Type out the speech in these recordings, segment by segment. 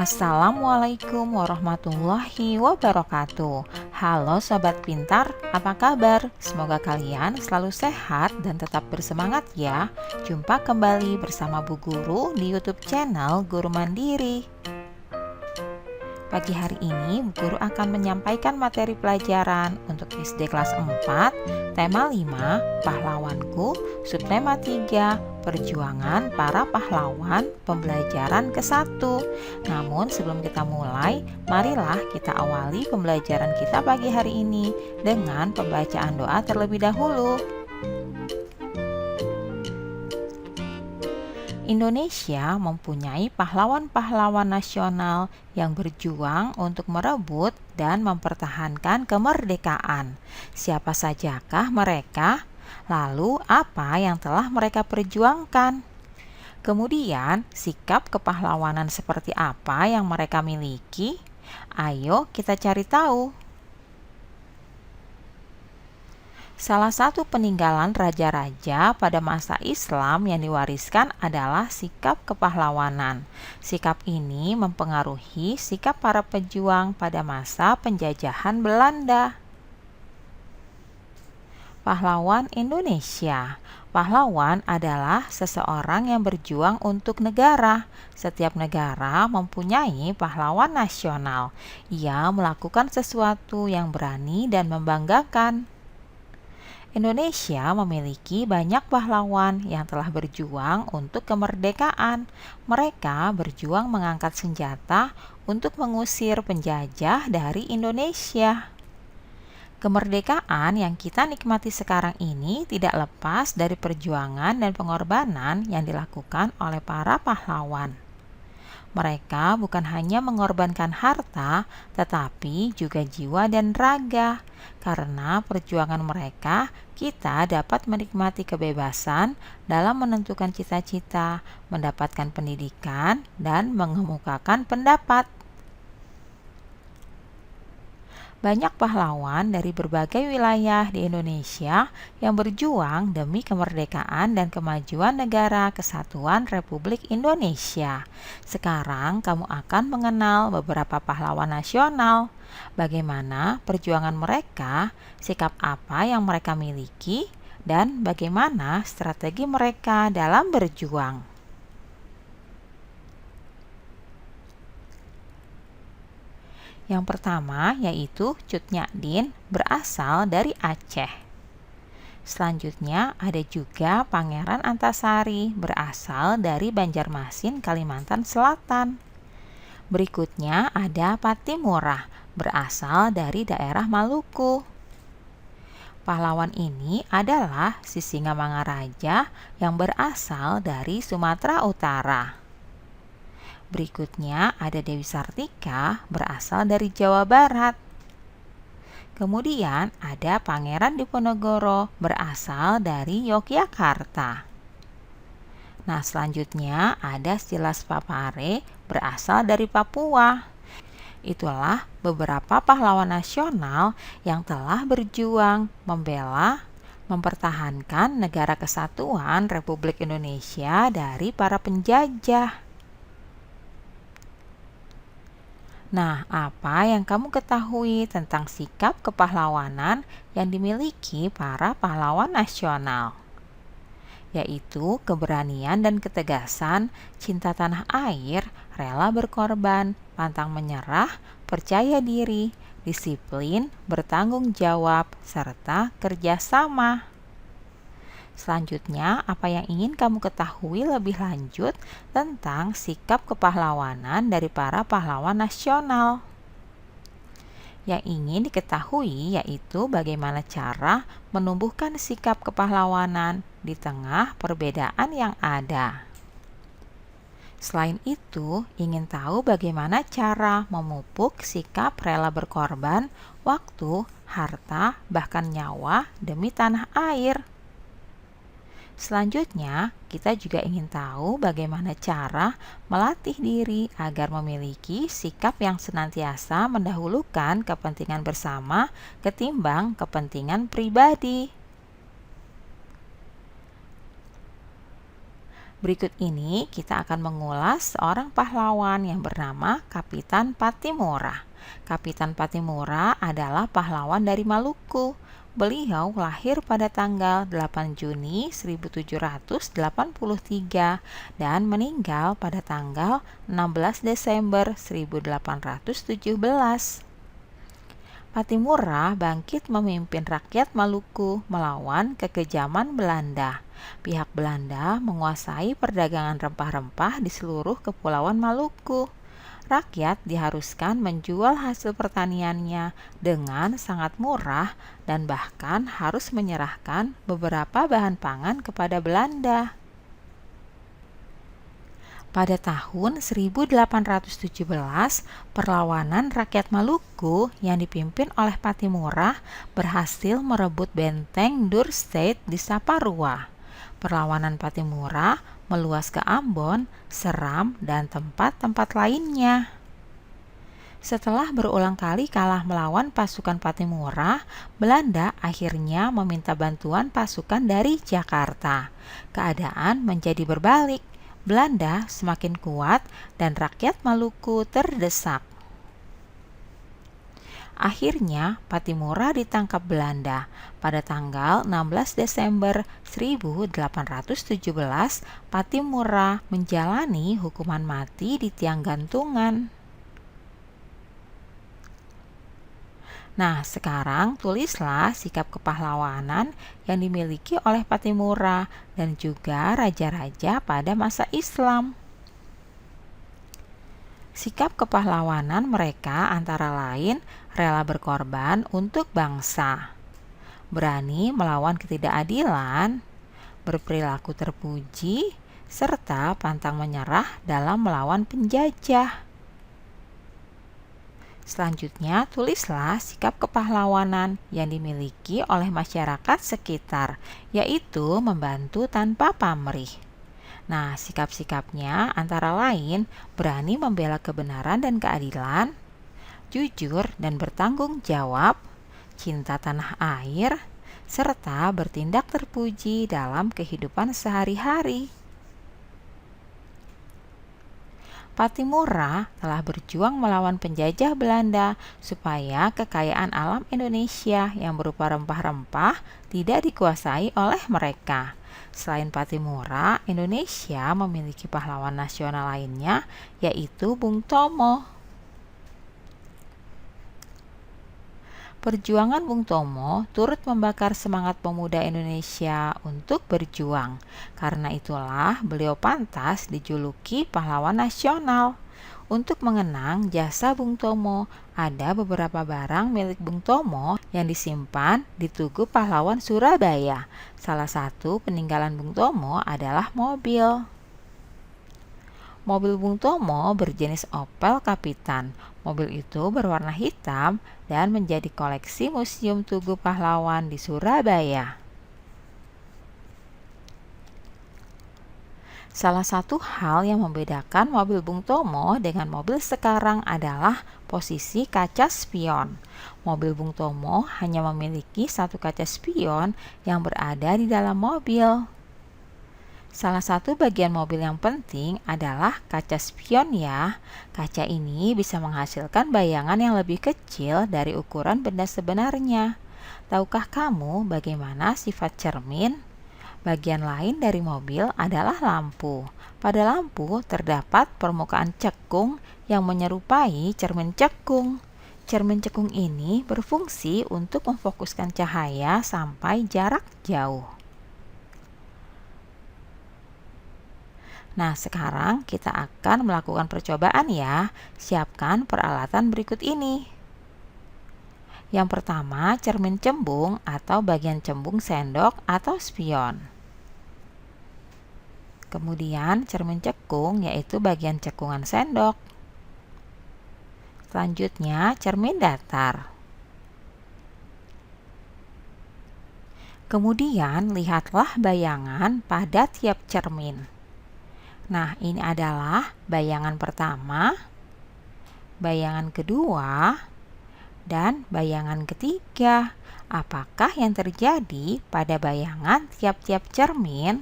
Assalamualaikum warahmatullahi wabarakatuh. Halo sobat pintar, apa kabar? Semoga kalian selalu sehat dan tetap bersemangat ya. Jumpa kembali bersama Bu Guru di YouTube channel Guru Mandiri. Pagi hari ini, Bu Guru akan menyampaikan materi pelajaran untuk SD kelas 4, tema 5, Pahlawanku, subtema 3, Perjuangan para pahlawan, pembelajaran ke-1. Namun sebelum kita mulai, marilah kita awali pembelajaran kita pagi hari ini dengan pembacaan doa terlebih dahulu. Indonesia mempunyai pahlawan-pahlawan nasional yang berjuang untuk merebut dan mempertahankan kemerdekaan. Siapa sajakah mereka? Lalu, apa yang telah mereka perjuangkan? Kemudian, sikap kepahlawanan seperti apa yang mereka miliki? Ayo kita cari tahu. Salah satu peninggalan raja-raja pada masa Islam yang diwariskan adalah sikap kepahlawanan. Sikap ini mempengaruhi sikap para pejuang pada masa penjajahan Belanda. Pahlawan Indonesia. Pahlawan adalah seseorang yang berjuang untuk negara. Setiap negara mempunyai pahlawan nasional. Ia melakukan sesuatu yang berani dan membanggakan. Indonesia memiliki banyak pahlawan yang telah berjuang untuk kemerdekaan. Mereka berjuang mengangkat senjata untuk mengusir penjajah dari Indonesia. Kemerdekaan yang kita nikmati sekarang ini tidak lepas dari perjuangan dan pengorbanan yang dilakukan oleh para pahlawan. Mereka bukan hanya mengorbankan harta, tetapi juga jiwa dan raga. Karena perjuangan mereka, kita dapat menikmati kebebasan dalam menentukan cita-cita, mendapatkan pendidikan, dan mengemukakan pendapat. Banyak pahlawan dari berbagai wilayah di Indonesia yang berjuang demi kemerdekaan dan kemajuan Negara Kesatuan Republik Indonesia. Sekarang kamu akan mengenal beberapa pahlawan nasional. Bagaimana perjuangan mereka, sikap apa yang mereka miliki, dan bagaimana strategi mereka dalam berjuang. Yang pertama yaitu Cut Nyak-dien, berasal dari Aceh. Selanjutnya ada juga Pangeran Antasari, berasal dari Banjarmasin, Kalimantan Selatan. Berikutnya ada Patimura, berasal dari daerah Maluku. Pahlawan ini adalah Sisingamangaraja yang berasal dari Sumatera Utara. Berikutnya ada Dewi Sartika, berasal dari Jawa Barat. Kemudian ada Pangeran Diponegoro, berasal dari Yogyakarta. Nah, selanjutnya ada Silas Papare, berasal dari Papua. Itulah beberapa pahlawan nasional yang telah berjuang membela, mempertahankan Negara Kesatuan Republik Indonesia dari para penjajah. Nah, apa yang kamu ketahui tentang sikap kepahlawanan yang dimiliki para pahlawan nasional? Yaitu keberanian dan ketegasan, cinta tanah air, rela berkorban, pantang menyerah, percaya diri, disiplin, bertanggung jawab, serta kerjasama. Selanjutnya, apa yang ingin kamu ketahui lebih lanjut tentang sikap kepahlawanan dari para pahlawan nasional? Yang ingin diketahui yaitu bagaimana cara menumbuhkan sikap kepahlawanan di tengah perbedaan yang ada. Selain itu, ingin tahu bagaimana cara memupuk sikap rela berkorban, waktu, harta, bahkan nyawa demi tanah air. Selanjutnya, kita juga ingin tahu bagaimana cara melatih diri agar memiliki sikap yang senantiasa mendahulukan kepentingan bersama ketimbang kepentingan pribadi. Berikut ini kita akan mengulas seorang pahlawan yang bernama Kapitan Patimura. Kapitan Patimura adalah pahlawan dari Maluku. Beliau lahir pada tanggal 8 Juni 1783 dan meninggal pada tanggal 16 Desember 1817. Patimura bangkit memimpin rakyat Maluku melawan kekejaman Belanda. Pihak Belanda menguasai perdagangan rempah-rempah di seluruh kepulauan Maluku. Rakyat diharuskan menjual hasil pertaniannya dengan sangat murah dan bahkan harus menyerahkan beberapa bahan pangan kepada Belanda. Pada tahun 1817, perlawanan rakyat Maluku yang dipimpin oleh Patimura berhasil merebut benteng Durstate di Saparua. Perlawanan Patimura meluas ke Ambon, Seram, dan tempat-tempat lainnya. Setelah berulang kali kalah melawan pasukan Patimura, Belanda akhirnya meminta bantuan pasukan dari Jakarta. Keadaan menjadi berbalik. Belanda semakin kuat dan rakyat Maluku terdesak. Akhirnya Patimura ditangkap Belanda. Pada tanggal 16 Desember 1817, Patimura menjalani hukuman mati di tiang gantungan. Nah, sekarang tulislah sikap kepahlawanan yang dimiliki oleh Patimura dan juga raja-raja pada masa Islam. Sikap kepahlawanan mereka antara lain rela berkorban untuk bangsa, berani melawan ketidakadilan, berperilaku terpuji, serta pantang menyerah dalam melawan penjajah. Selanjutnya, tulislah sikap kepahlawanan yang dimiliki oleh masyarakat sekitar, yaitu membantu tanpa pamrih. Nah, sikap-sikapnya antara lain berani membela kebenaran dan keadilan, jujur dan bertanggung jawab, cinta tanah air, serta bertindak terpuji dalam kehidupan sehari-hari. Patimura telah berjuang melawan penjajah Belanda supaya kekayaan alam Indonesia yang berupa rempah-rempah tidak dikuasai oleh mereka. Selain Patimura, Indonesia memiliki pahlawan nasional lainnya, yaitu Bung Tomo. Perjuangan Bung Tomo turut membakar semangat pemuda Indonesia untuk berjuang. Karena itulah beliau pantas dijuluki pahlawan nasional. Untuk mengenang jasa Bung Tomo, ada beberapa barang milik Bung Tomo yang disimpan di Tugu Pahlawan Surabaya. Salah satu peninggalan Bung Tomo adalah mobil. Mobil Bung Tomo berjenis Opel Kapitan. Mobil itu berwarna hitam dan menjadi koleksi Museum Tugu Pahlawan di Surabaya. Salah satu hal yang membedakan mobil Bung Tomo dengan mobil sekarang adalah posisi kaca spion. Mobil Bung Tomo hanya memiliki satu kaca spion yang berada di dalam mobil. Salah satu bagian mobil yang penting adalah kaca spion ya. Kaca ini bisa menghasilkan bayangan yang lebih kecil dari ukuran benda sebenarnya. Tahukah kamu bagaimana sifat cermin? Bagian lain dari mobil adalah lampu. Pada lampu terdapat permukaan cekung yang menyerupai cermin cekung. Cermin cekung ini berfungsi untuk memfokuskan cahaya sampai jarak jauh. Nah, sekarang kita akan melakukan percobaan ya. Siapkan peralatan berikut ini. Yang pertama, cermin cembung atau bagian cembung sendok atau spion. Kemudian, cermin cekung yaitu bagian cekungan sendok. Selanjutnya, cermin datar. Kemudian, lihatlah bayangan pada tiap cermin. Nah, ini adalah bayangan pertama, bayangan kedua, dan bayangan ketiga. Apakah yang terjadi pada bayangan tiap-tiap cermin?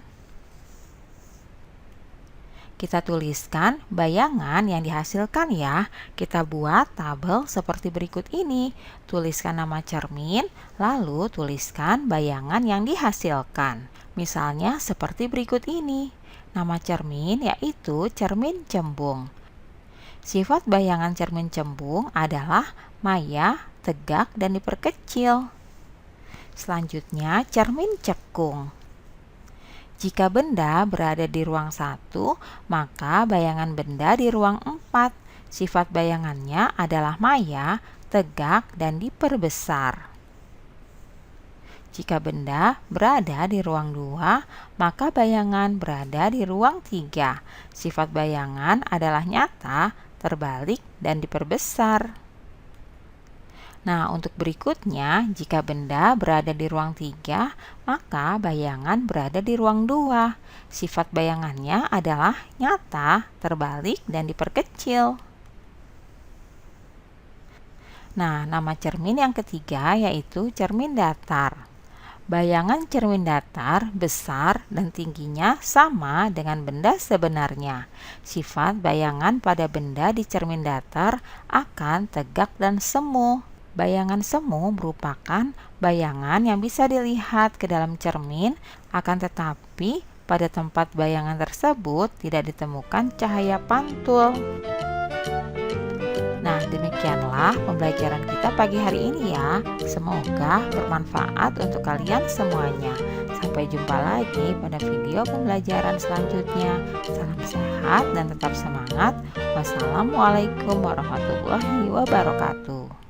Kita tuliskan bayangan yang dihasilkan ya. Kita buat tabel seperti berikut ini. Tuliskan nama cermin, lalu tuliskan bayangan yang dihasilkan. Misalnya seperti berikut ini. Nama cermin yaitu cermin cembung. Sifat bayangan cermin cembung adalah maya, tegak, dan diperkecil. Selanjutnya, cermin cekung. Jika benda berada di ruang 1, maka bayangan benda di ruang 4. Sifat bayangannya adalah maya, tegak, dan diperbesar. Jika benda berada di ruang 2, maka bayangan berada di ruang 3. Sifat bayangan adalah nyata, terbalik, dan diperbesar. Nah, untuk berikutnya, jika benda berada di ruang 3, maka bayangan berada di ruang 2. Sifat bayangannya adalah nyata, terbalik, dan diperkecil. Nah, nama cermin yang ketiga yaitu cermin datar. Bayangan cermin datar besar dan tingginya sama dengan benda sebenarnya. Sifat bayangan pada benda di cermin datar akan tegak dan semu. Bayangan semu merupakan bayangan yang bisa dilihat ke dalam cermin, akan tetapi pada tempat bayangan tersebut tidak ditemukan cahaya pantul. Nah, demikianlah pembelajaran kita pagi hari ini ya. Semoga bermanfaat untuk kalian semuanya. Sampai jumpa lagi pada video pembelajaran selanjutnya. Salam sehat dan tetap semangat. Wassalamualaikum warahmatullahi wabarakatuh.